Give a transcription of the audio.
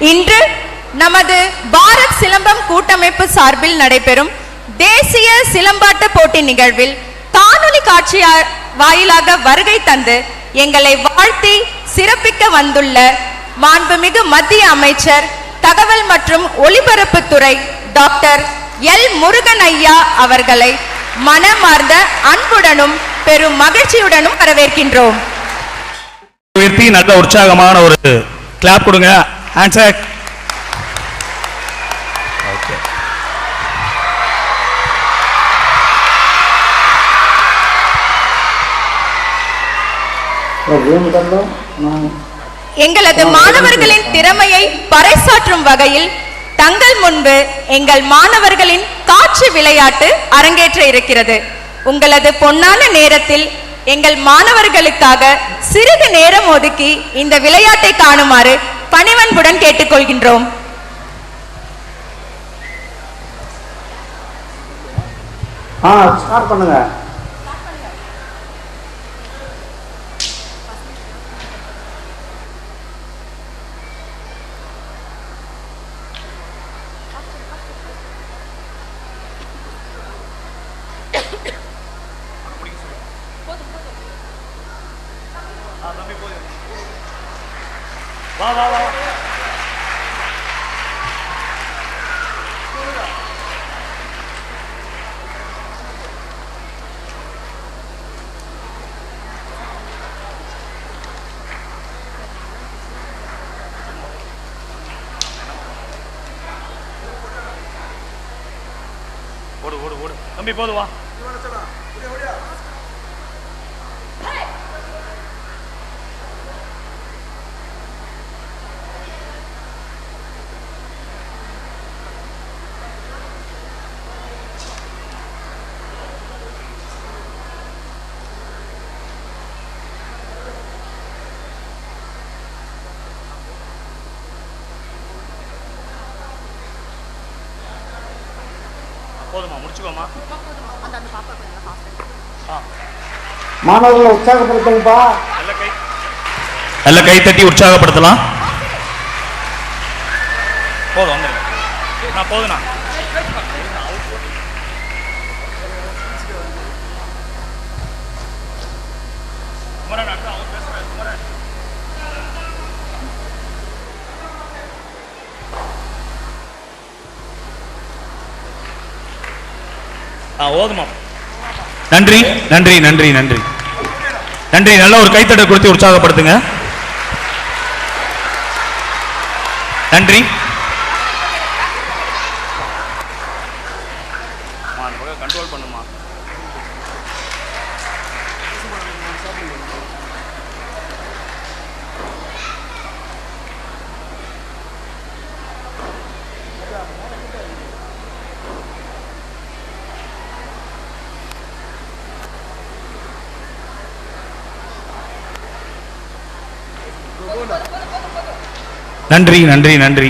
இன்று நமது பாரத் சிலம்பம் கூட்டமைப்பு சார்பில் நடைபெறும் தேசிய சிலம்பாட்ட போட்டி நிகழ்வில் காணொலி காட்சி வாயிலாக வருகை தந்து எங்களை வாழ்த்தி சிறப்பிக்க வந்துள்ள மாண்புமிகு மத்திய அமைச்சர் தகவல் மற்றும் ஒலிபரப்புத்துறை டாக்டர் எல் முருகன் ஐயா அவர்களை மனமார்ந்த அன்புடனும் பெரும் மகிழ்ச்சியுடனும் வரவேற்கின்றோம். உயர்த்தி நல்ல உற்சாகமான ஒரு கிளாப் கொடுங்க. ஹேண்ட்ஷேக். ஓகே. எங்களது மாணவர்களின் திறமையை பறைசாற்றும் வகையில் தங்கள் முன்பு எங்கள் மாணவர்களின் காட்சி விளையாட்டு அரங்கேற்ற இருக்கிறது. உங்களது பொன்னான நேரத்தில் எங்கள் மாணவர்களுக்காக சிறிது நேரம் ஒதுக்கி இந்த விளையாட்டை காணுமாறு பணிவன்புடன் கேட்டுக்கொள்கின்றோம். ஸ்டார்ட் பண்ணுங்க. வா வா வா. ஓடு ஓடு ஓடு தம்பி, போது வா. போதுமா, முடிச்சுக்கோமா. மாணவர்களை உற்சாகப்படுத்துங்கப்பா. நல்ல கை தட்டி உற்சாகப்படுத்தலாம். போதும் வந்துருங்க. நான் போதுண்ணா. ஓதுமா. நன்றி நன்றி நன்றி நன்றி நன்றி. நல்ல ஒரு கைத்தட்டை கொடுத்து உற்சாகப்படுத்துங்க. நன்றி. கண்ட்ரோல் பண்ணுமா. நன்றி நன்றி நன்றி.